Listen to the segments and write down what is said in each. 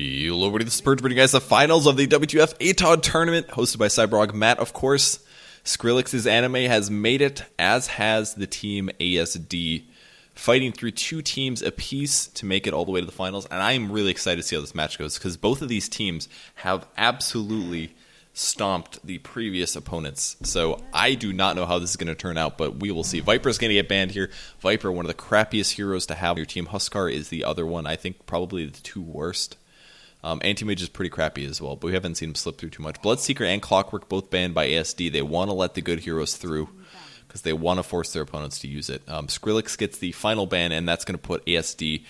Hello, everybody. This is Purge bringing you guys the finals of the WTF atoD tournament, hosted by Cyborg Matt, of course. Skrillex's anime has made it, as has the team atoD, fighting through two teams apiece to make it all the way to the finals. And I am really excited to see how this match goes, because both of these teams have absolutely stomped the previous opponents. So I do not know how this is going to turn out, but we will see. Viper's going to get banned here. Viper, one of the crappiest heroes to have on your team. Huskar is the other one. I think probably the two worst. Anti-Mage is pretty crappy as well, but we haven't seen him slip through too much. Bloodseeker and Clockwork both banned by atoD. They want to let the good heroes through because they want to force their opponents to use it. Skrillex gets the final ban, and that's going to put atoD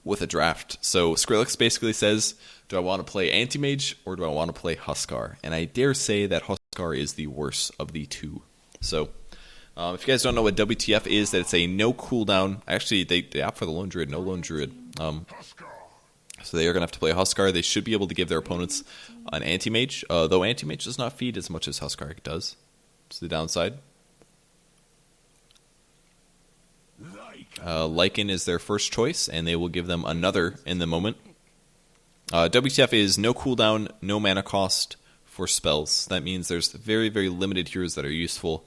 with a draft. So Skrillex basically says, do I want to play Anti-Mage or do I want to play Huskar? And I dare say that Huskar is the worst of the two. So if you guys don't know what WTF is, that it's a no cooldown. Actually, they opt for the Lone Druid, no Lone Druid. So they are going to have to play Huskar. They should be able to give their opponents an Anti-Mage, though Anti-Mage does not feed as much as Huskar does. It's the downside. Lycan is their first choice, and they will give them another in the moment. WTF is no cooldown, no mana cost for spells. That means there's very, very limited heroes that are useful.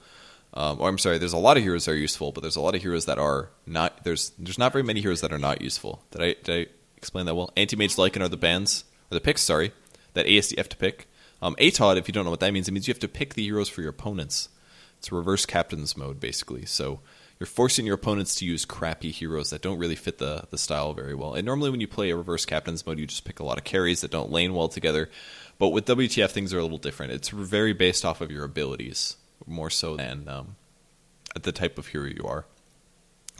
Or I'm sorry, there's a lot of heroes that are useful, but there's a lot of heroes that are not. There's not very many heroes that are not useful. Did I explain that well? Anti-Mage, Lycan are the bans, or the picks, sorry, that atoD have to pick. atoD, if you don't know what that means, it means you have to pick the heroes for your opponents. It's reverse captain's mode, basically. So you're forcing your opponents to use crappy heroes that don't really fit the style very well. And normally when you play a reverse captain's mode, you just pick a lot of carries that don't lane well together. But with WTF, things are a little different. It's very based off of your abilities, more so than the type of hero you are.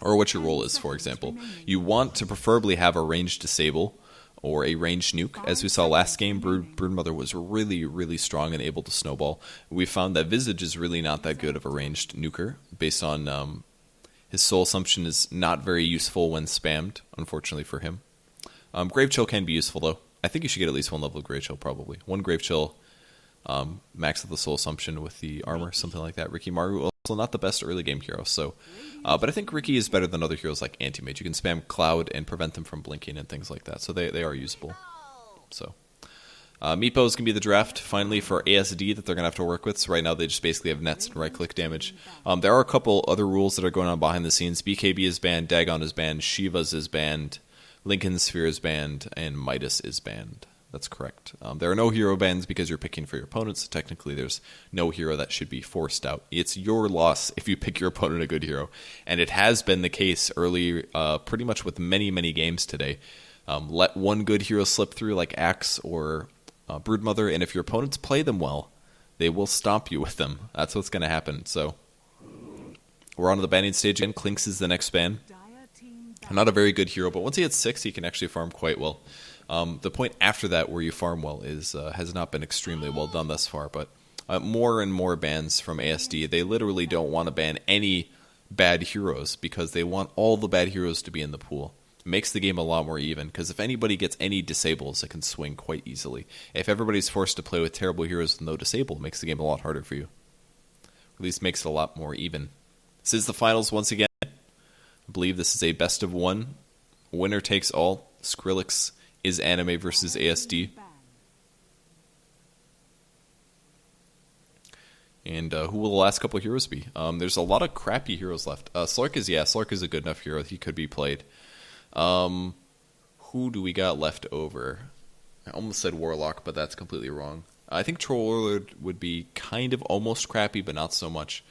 Or what your role is, for example. You want to preferably have a ranged disable or a ranged nuke. As we saw last game, Broodmother was really, really strong and able to snowball. We found that Visage is really not that good of a ranged nuker, based on his soul assumption is not very useful when spammed, unfortunately for him. Grave Chill can be useful, though. I think you should get at least one level of Grave Chill, probably. One Grave Chill, max of the soul assumption with the armor, something like that. Ricky Maru, also not the best early game hero, so... but I think Ricky is better than other heroes like Anti-Mage. You can spam Cloud and prevent them from blinking and things like that, so they are usable. So, Meepo is going to be the draft, finally, for atoD that they're going to have to work with. So right now they just basically have nets and right-click damage. There are a couple other rules that are going on behind the scenes. BKB is banned, Dagon is banned, Shiva's is banned, Lincoln Sphere is banned, and Midas is banned. That's correct. There are no hero bans because you're picking for your opponents. So technically, there's no hero that should be forced out. It's your loss if you pick your opponent a good hero. And it has been the case early, pretty much with many, many games today. Let one good hero slip through like Axe or Broodmother, and if your opponents play them well, they will stomp you with them. That's what's going to happen. So we're on to the banning stage again. Clinks is the next ban. Not a very good hero, but once he hits 6, he can actually farm quite well. The point after that where you farm well has not been extremely well done thus far, but more and more bans from atoD. They literally don't want to ban any bad heroes because they want all the bad heroes to be in the pool. It makes the game a lot more even, because if anybody gets any disables, it can swing quite easily. If everybody's forced to play with terrible heroes with no disable, it makes the game a lot harder for you. At least makes it a lot more even. This is the finals once again. I believe this is a best of one. Winner takes all. Skrillex is anime versus atoD. And who will the last couple of heroes be? There's a lot of crappy heroes left. Slark is a good enough hero. He could be played. Who do we got left over? I almost said Warlock, but that's completely wrong. I think Troll Warlord would be kind of almost crappy, but not so much.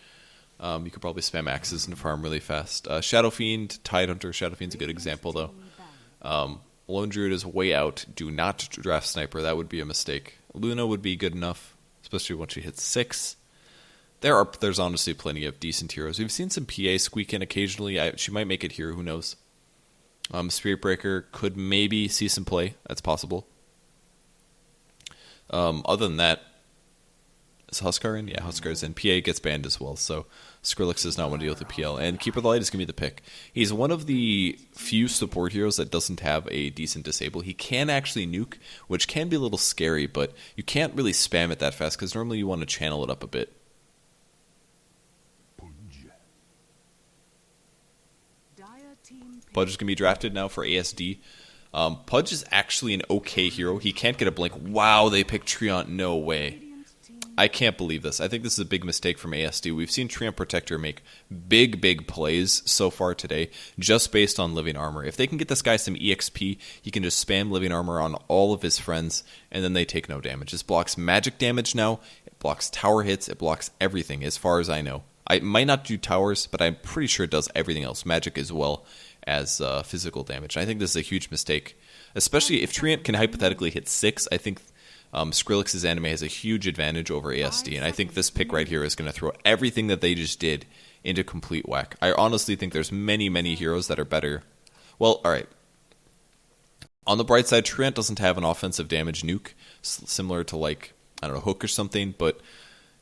You could probably spam axes and farm really fast. Shadow Fiend, Tidehunter. Shadow Fiend's a good example, though. Lone Druid is way out. Do not draft Sniper. That would be a mistake. Luna would be good enough, especially once she hits 6. There's honestly plenty of decent heroes. We've seen some PA squeak in occasionally. She might make it here. Who knows? Spirit Breaker could maybe see some play. That's possible. Other than that, is Huskar in? Yeah, Huskar's in. PA gets banned as well, so Skrillex does not want to deal with the PL. And Keeper of the Light is going to be the pick. He's one of the few support heroes that doesn't have a decent disable. He can actually nuke, which can be a little scary, but you can't really spam it that fast, because normally you want to channel it up a bit. Purge is going to be drafted now for atoD. Pudge is actually an okay hero. He can't get a blink. Wow, they picked Treant. No way. I can't believe this. I think this is a big mistake from atoD. We've seen Treant Protector make big plays so far today just based on Living Armor. If they can get this guy some EXP, he can just spam Living Armor on all of his friends, and then they take no damage. This blocks magic damage now. It blocks tower hits. It blocks everything as far as I know. I might not do towers, but I'm pretty sure it does everything else. Magic as well as physical damage. I think this is a huge mistake, especially if Treant can hypothetically hit 6. I think Skrillex's anime has a huge advantage over atoD, and I think this pick right here is going to throw everything that they just did into complete whack. I honestly think there's many heroes that are better. Well, alright. On the bright side, Treant doesn't have an offensive damage nuke, similar to, like, I don't know, Hook or something, but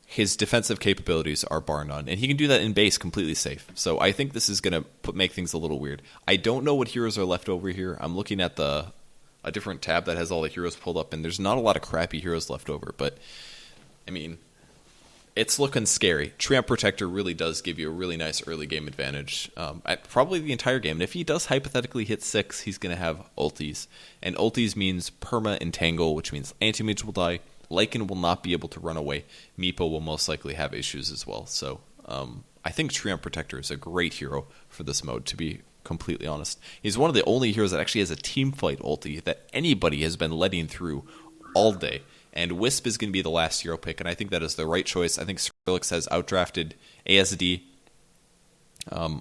his defensive capabilities are bar none, and he can do that in base completely safe. So I think this is going to make things a little weird. I don't know what heroes are left over here. I'm looking at a different tab that has all the heroes pulled up, and there's not a lot of crappy heroes left over, but I mean, it's looking scary. Treant Protector really does give you a really nice early game advantage, at probably the entire game. And if he does hypothetically hit 6, he's going to have ultis, and ultis means perma entangle, which means anti-mage will die, Lycan will not be able to run away, Meepo will most likely have issues as well. So I think Treant Protector is a great hero for this mode, to be completely honest. He's one of the only heroes that actually has a team fight ulti that anybody has been letting through all day. And Wisp is going to be the last hero pick, and I think that is the right choice. I think Skrillex has outdrafted atoD.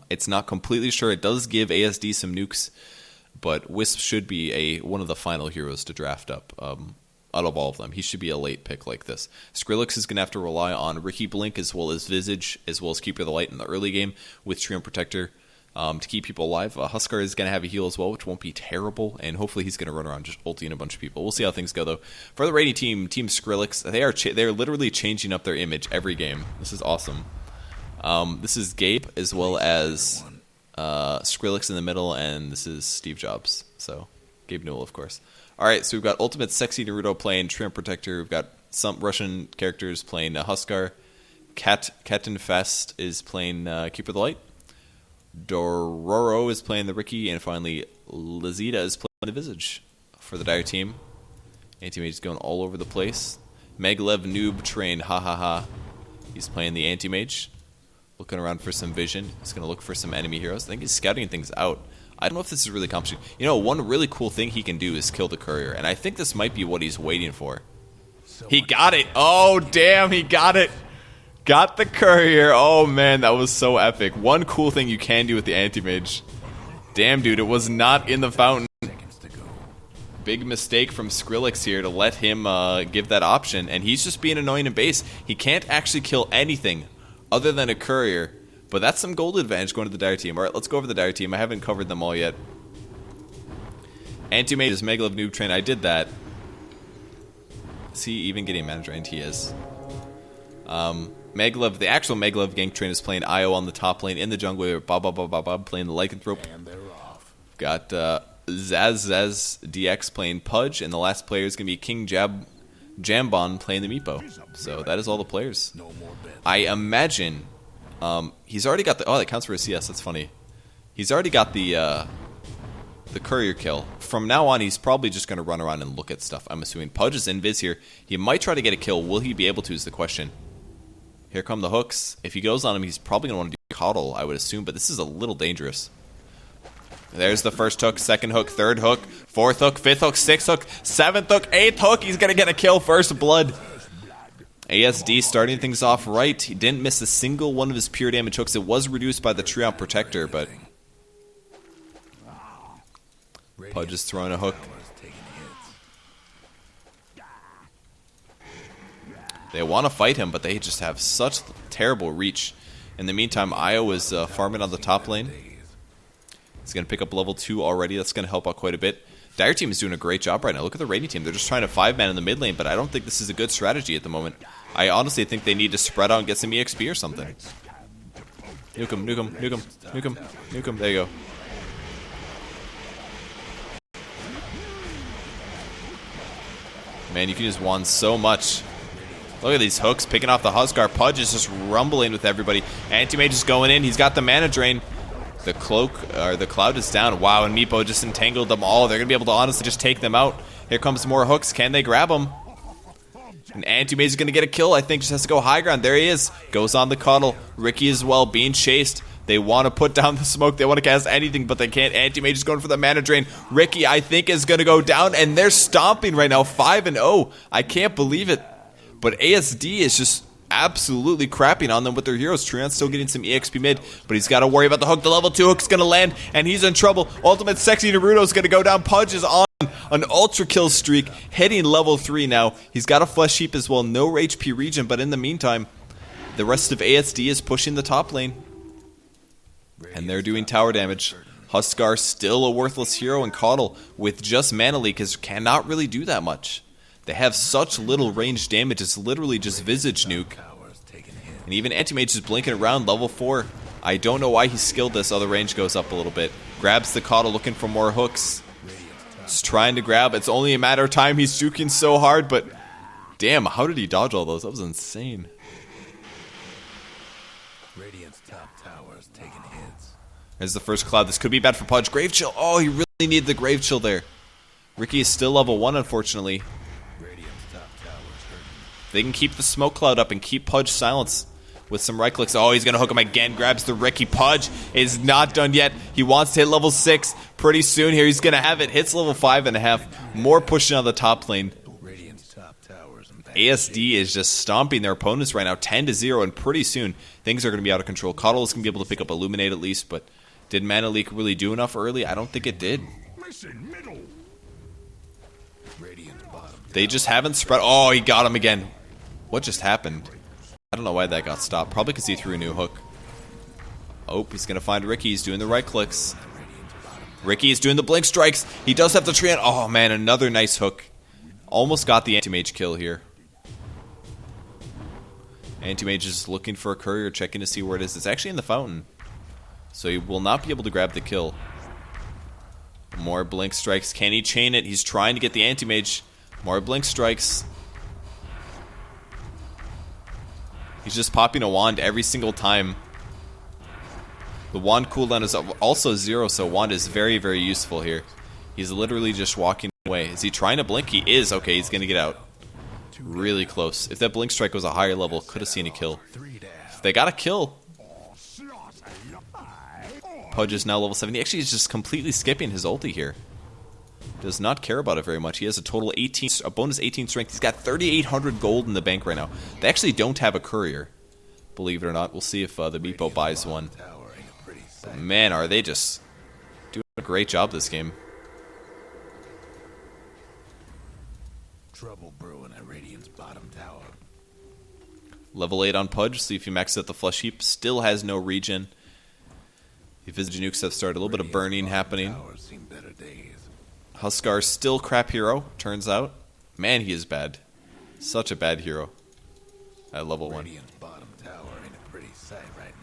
It's not completely sure. It does give atoD some nukes, but Wisp should be one of the final heroes to draft up out of all of them. He should be a late pick like this. Skrillex is going to have to rely on Ricky Blink as well as Visage, as well as Keeper of the Light in the early game with Treant Protector. To keep people alive. Huskar is going to have a heal as well, which won't be terrible, and hopefully he's going to run around just ulting a bunch of people. We'll see how things go, though. For the rating team, Team Skrillex, they're literally changing up their image every game. This is awesome. This is Gabe, as well as Skrillex in the middle, and this is Steve Jobs. So, Gabe Newell, of course. Alright, so we've got Ultimate Sexy Naruto playing Treant Protector. We've got some Russian characters playing Huskar. Fest is playing Keeper of the Light. Dororo is playing the Ricky, and finally Lazita is playing the Visage for the Dire team. Anti-Mage is going all over the place. Meglev Noob Train, ha. He's playing the Anti-Mage. Looking around for some vision. He's going to look for some enemy heroes. I think he's scouting things out. I don't know if this is really accomplishing. You know, one really cool thing he can do is kill the courier, and I think this might be what he's waiting for. He got it! Oh, damn, he got it! Got the courier. Oh, man, that was so epic. One cool thing you can do with the Anti-Mage. Damn, dude, it was not in the fountain. Big mistake from Skrillex here to let him give that option, and he's just being annoying in base. He can't actually kill anything other than a courier, but that's some gold advantage going to the Dire team. All right, let's go over the Dire team. I haven't covered them all yet. Anti-Mage is Megalev Noob Train. I did that. Is he even getting manager? And he is. Megalev, the actual Megalev Gank Train is playing Io on the top lane in the jungle. Bob playing the Lycanthrope. And they're off. Got Zaz DX playing Pudge, and the last player is going to be King Jambon playing the Meepo. So that is all the players. I imagine he's already got the... Oh, that counts for a CS. That's funny. He's already got the courier kill. From now on, he's probably just going to run around and look at stuff. I'm assuming Pudge is invis here. He might try to get a kill. Will he be able to is the question. Here come the hooks. If he goes on him, he's probably going to want to do coddle, I would assume, but this is a little dangerous. There's the first hook, second hook, third hook, fourth hook, fifth hook, sixth hook, seventh hook, eighth hook. He's going to get a kill, first blood. atoD starting things off right. He didn't miss a single one of his pure damage hooks. It was reduced by the Treant Protector, but Pudge is throwing a hook. They want to fight him, but they just have such terrible reach. In the meantime, Io is farming on the top lane. He's going to pick up level 2 already. That's going to help out quite a bit. Dire team is doing a great job right now. Look at the rating team. They're just trying to 5-man in the mid lane, but I don't think this is a good strategy at the moment. I honestly think they need to spread out and get some EXP or something. Nuke him, nuke him, nuke him, nuke him, nuke him. There you go. Man, you can use wand so much. Look at these hooks picking off the Huskar. Pudge is just rumbling with everybody. Anti-Mage is going in. He's got the mana drain. The cloak, or the cloud is down. Wow, and Meepo just entangled them all. They're going to be able to honestly just take them out. Here comes more hooks. Can they grab them? And atoMage is going to get a kill. I think just has to go high ground. There he is. Goes on the cuddle. Ricky as well, being chased. They want to put down the smoke. They want to cast anything, but they can't. atoMage is going for the mana drain. Ricky, I think, is going to go down, and they're stomping right now. 5-0. I can't believe it. But atoD is just absolutely crapping on them with their heroes. Trion's still getting some EXP mid, but he's got to worry about the hook. The level 2 hook's going to land, and he's in trouble. Ultimate Sexy Naruto's going to go down. Pudge is on an ultra kill streak, hitting level 3 now. He's got a Flesh Heap as well. No HP regen, but in the meantime, the rest of atoD is pushing the top lane. And they're doing tower damage. Huskar still a worthless hero, and Caudle with just mana leak cannot really do that much. They have such little range damage, it's literally just Visage Nuke. And even atoMage is blinking around level 4. I don't know why he skilled this. Oh, the range goes up a little bit. Grabs the Caudle looking for more hooks. Just trying to grab. It's only a matter of time. He's juking so hard, but damn, how did he dodge all those? That was insane. Radiant's top tower is taking hits. There's the first cloud. This could be bad for Pudge. Grave Chill. Oh, he really needed the Grave Chill there. Ricky is still level 1, unfortunately. They can keep the smoke cloud up and keep Pudge silenced with some right clicks. Oh, he's going to hook him again. Grabs the Ricky. Pudge is not done yet. He wants to hit level 6 pretty soon here. He's going to have it. Hits level 5.5. More pushing on the top lane. atoD is just stomping their opponents right now. 10-0, and pretty soon things are going to be out of control. Caudle is going to be able to pick up Illuminate at least, but did Mana Leak really do enough early? I don't think it did. They just haven't spread. Oh, he got him again. What just happened? I don't know why that got stopped. Probably because he threw a new hook. Oh, he's going to find Ricky. He's doing the right clicks. Ricky is doing the blink strikes. He does have the Treant. Oh, man, another nice hook. Almost got the atoMage kill here. atoMage is looking for a courier, checking to see where it is. It's actually in the fountain. So he will not be able to grab the kill. More blink strikes. Can he chain it? He's trying to get the atoMage. More blink strikes. He's just popping a wand every single time. The wand cooldown is also 0, so wand is very, very useful here. He's literally just walking away. Is he trying to blink? He is. Okay, he's going to get out. Really close. If that blink strike was a higher level, could have seen a kill. If they got a kill. Pudge is now level 70. Actually, he's just completely skipping his ulti here. Does not care about it very much. He has a total 18, a bonus 18 strength. He's got 3,800 gold in the bank right now. They actually don't have a courier, believe it or not. We'll see if the Meepo buys one. But man, are they just doing a great job this game. Trouble brewing at Radiant's bottom tower. Level 8 on Pudge. See if he maxes out the Flesh Heap. Still has no regen. The Visage Nukes have started. A little bit of burning happening. Huskar still crap hero, turns out. Man, he is bad. Such a bad hero. At level 1.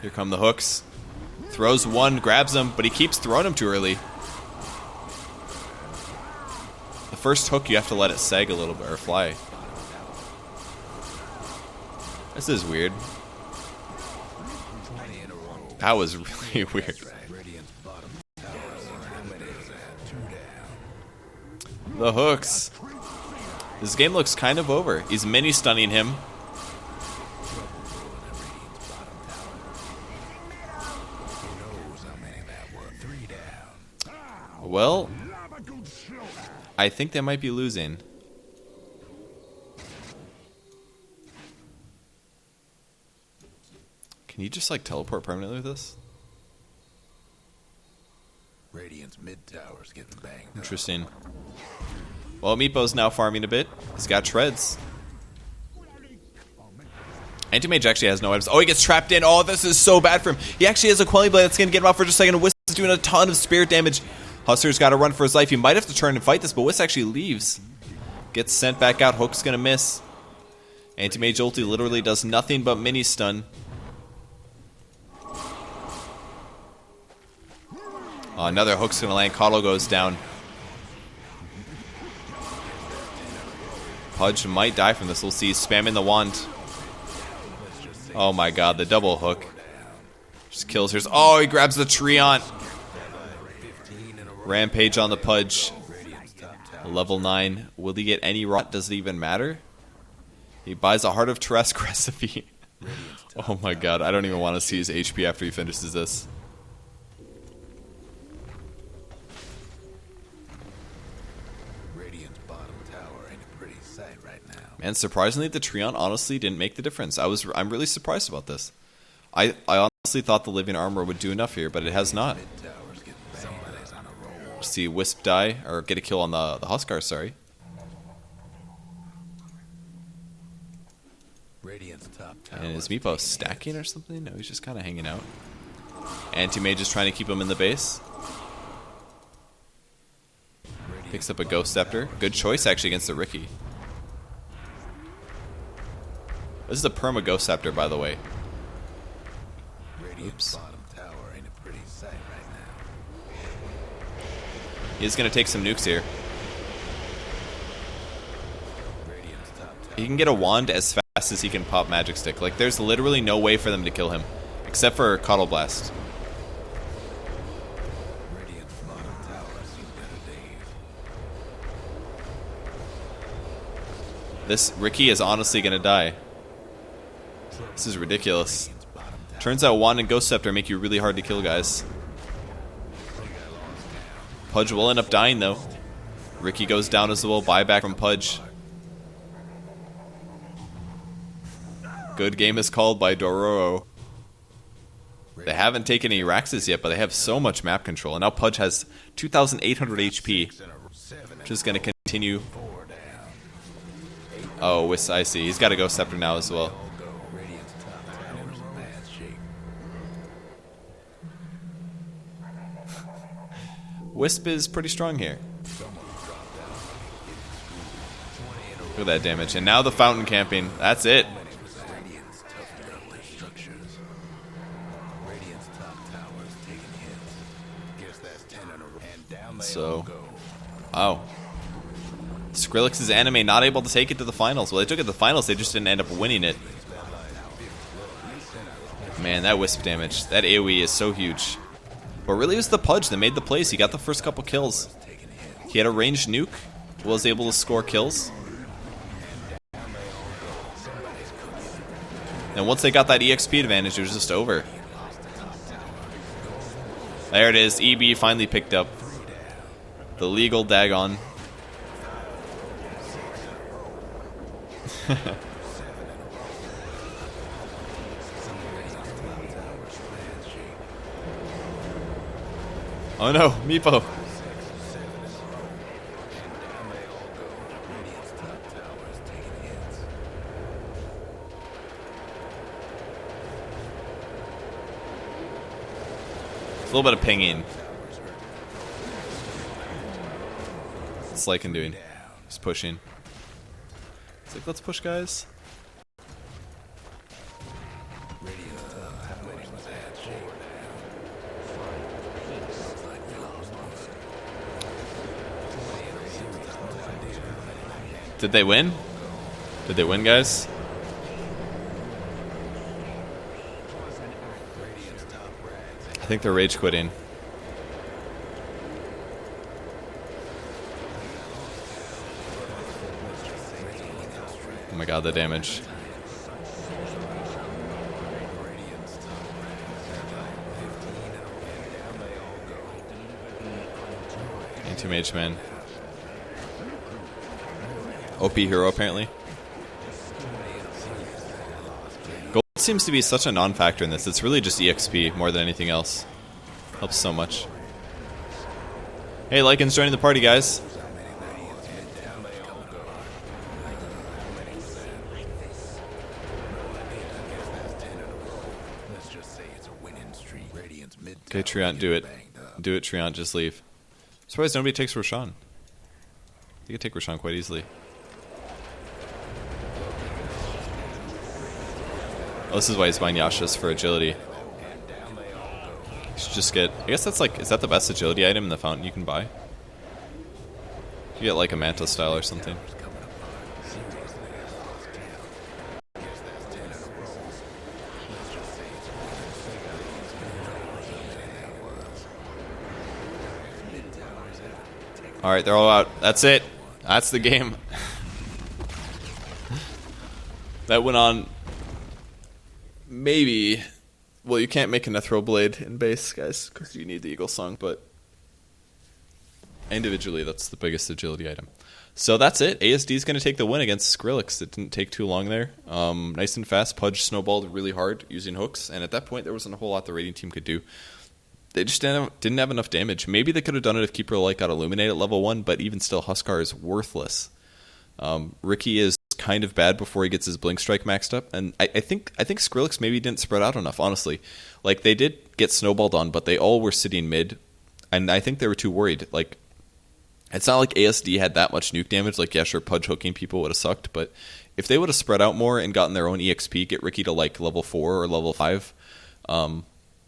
Here come the hooks. Throws one, grabs him, but he keeps throwing him too early. The first hook, you have to let it sag a little bit, or fly. This is weird. That was really weird. The hooks. This game looks kind of over. He's mini stunning him. Well, I think they might be losing. Can you just like teleport permanently with this? Radiant's mid tower's getting banged. Interesting. Well, Meepo's now farming a bit. He's got treads. atoMage actually has no items. Oh, he gets trapped in. Oh, this is so bad for him. He actually has a Quelling Blade that's going to get him out for just a second. Whis is doing a ton of spirit damage. Hustler's got to run for his life. He might have to turn and fight this, but Whis actually leaves. Gets sent back out. Hook's going to miss. atoMage ulti literally does nothing but mini stun. Oh, another hook's going to land. Caudle goes down. Pudge might die from this. We'll see. Spamming the wand. Oh my god, the double hook. Just kills her. Oh, he grabs the Treant. Rampage on the Pudge. Level 9. Will he get any rot? Does it even matter? He buys a Heart of Teresk recipe. Oh my god, I don't even want to see his HP after he finishes this. Radiant's bottom tower ain't a pretty sight right now. Man, surprisingly, the Treant honestly didn't make the difference. I'm really surprised about this. I honestly thought the Living Armor would do enough here, but it has not. Mid-tower's getting banged on a roll. See Wisp die, or get a kill on the Huskar, sorry. Radiant's top tower. And is Meepo stacking or something? No, he's just kind of hanging out. Anti-Mage is trying to keep him in the base. Picks up a Ghost Scepter. Good choice, actually, against the Riki. This is a perma Ghost Scepter, by the way. Radiant's bottom tower ain't a pretty sight right now. He's going to take some nukes here. Radiant's top tower. He can get a wand as fast as he can pop Magic Stick. Like, there's literally no way for them to kill him. Except for Cuddle Blast. Radiant's bottom tower seems better days. This Riki is honestly going to die. This is ridiculous. Radiant's bottom tower. Turns out Wand and Ghost Scepter make you really hard to kill, guys. Pudge will end up dying, though. Riki goes down as well. Buyback from Pudge. Good game is called by Dororo. They haven't taken any Raxes yet, but they have so much map control. And now Pudge has 2,800 HP, which is going to continue. Oh, I see. He's got a Ghost Scepter now as well. Radiant's top tower's in bad shape. Wisp is pretty strong here. Look at that damage. And now the Fountain camping. That's it. Radiant's toughened up their structures. Radiant's top tower's taking hits. Guess that's 10 in a row. And down they all So, go. wow. Skrillex's anime not able to take it to the finals. Well, they took it to the finals, they just didn't end up winning it. Man, that Wisp damage, that AoE is so huge. But really, it was the Pudge that made the plays. He got the first couple kills. He had a ranged nuke, was able to score kills. And once they got that EXP advantage, it was just over. There it is, EB finally picked up. The legal Dagon. Oh no, Meepo. A little bit of pinging. What's Lycan doing? He's pushing. It's like, let's push, guys. Did they win? Did they win, guys? I think they're rage quitting. Oh my god, the damage. Anti-mage man. OP hero, apparently. Gold seems to be such a non-factor in this. It's really just EXP more than anything else. Helps so much. Hey, Lycan's joining the party, guys. Okay, Treant, do it. Do it, Treant, just leave. I'm surprised nobody takes Roshan. You could take Roshan quite easily. Oh, this is why he's buying Yasha's for agility. You should just get... I guess that's like... Is that the best agility item in the fountain you can buy? You get like a Manta style or something. All right, they're all out. That's it. That's the game. That went on. Maybe. Well, you can't make an Ethereal Blade in base, guys, because you need the Eagle Song, but individually, that's the biggest agility item. So that's it. ASD is going to take the win against Skrillex. It didn't take too long there. Nice and fast. Pudge snowballed really hard using hooks, and at that point, there wasn't a whole lot the raiding team could do. They just didn't have enough damage. Maybe they could have done it if Keeper of Light got Illuminate at level 1, but even still, Huskar is worthless. Ricky is kind of bad before he gets his Blink Strike maxed up, and I think Skrillex maybe didn't spread out enough, honestly. Like, they did get snowballed on, but they all were sitting mid, and I think they were too worried. Like, it's not like ASD had that much nuke damage. Like, yeah, sure, Pudge hooking people would have sucked, but if they would have spread out more and gotten their own EXP, get Ricky to, like, level 4 or level 5,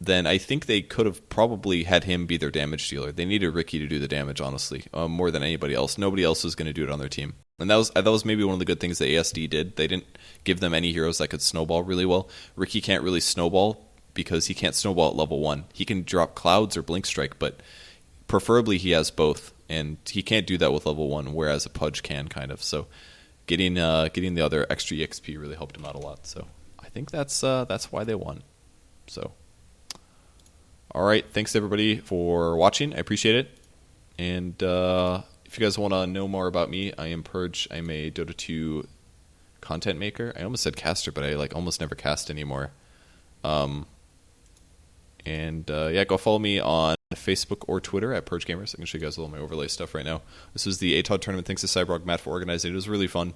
then I think they could have probably had him be their damage dealer. They needed Ricky to do the damage, honestly, more than anybody else. Nobody else was going to do it on their team. And that was maybe one of the good things that ASD did. They didn't give them any heroes that could snowball really well. Ricky can't really snowball because he can't snowball at level 1. He can drop Clouds or Blink Strike, but preferably he has both. And he can't do that with level 1, whereas a Pudge can, kind of. So getting the other extra EXP really helped him out a lot. So I think that's why they won. So, all right, thanks everybody for watching. I appreciate it. And if you guys want to know more about me, I am Purge. I'm a Dota 2 content maker. I almost said caster, but I almost never cast anymore. Yeah, go follow me on Facebook or Twitter at Purge Gamers. I can show you guys all my overlay stuff right now. This was the atoD tournament. Thanks to Cyborg Matt for organizing it. It was really fun.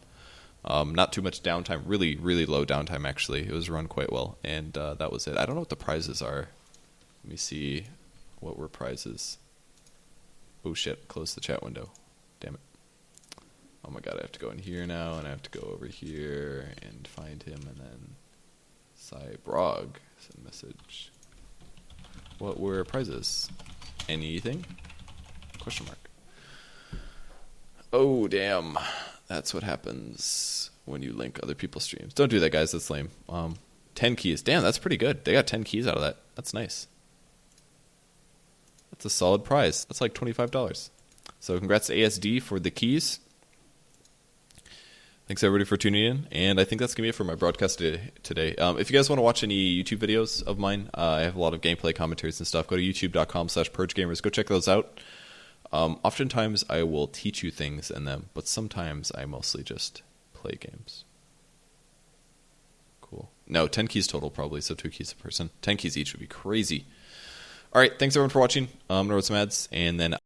Not too much downtime. Really, really low downtime, actually. It was run quite well. And that was it. I don't know what the prizes are. Let me see what were prizes. Oh, shit. Close the chat window. Damn it. Oh, my God. I have to go in here now, and I have to go over here and find him, and then Cyborg. Send message. What were prizes? Anything? Question mark. Oh, damn. That's what happens when you link other people's streams. Don't do that, guys. That's lame. 10 keys. Damn, that's pretty good. They got 10 keys out of that. That's nice. That's a solid prize. That's like $25. So congrats to ASD for the keys. Thanks everybody for tuning in, and I think that's going to be it for my broadcast today. If you guys want to watch any YouTube videos of mine, I have a lot of gameplay commentaries and stuff. Go to youtube.com/purgegamers. Go check those out. Oftentimes I will teach you things in them, but sometimes I mostly just play games. Cool. No, 10 keys total probably, so 2 keys a person. 10 keys each would be crazy. All right, thanks everyone for watching. I'm going to write some ads, and then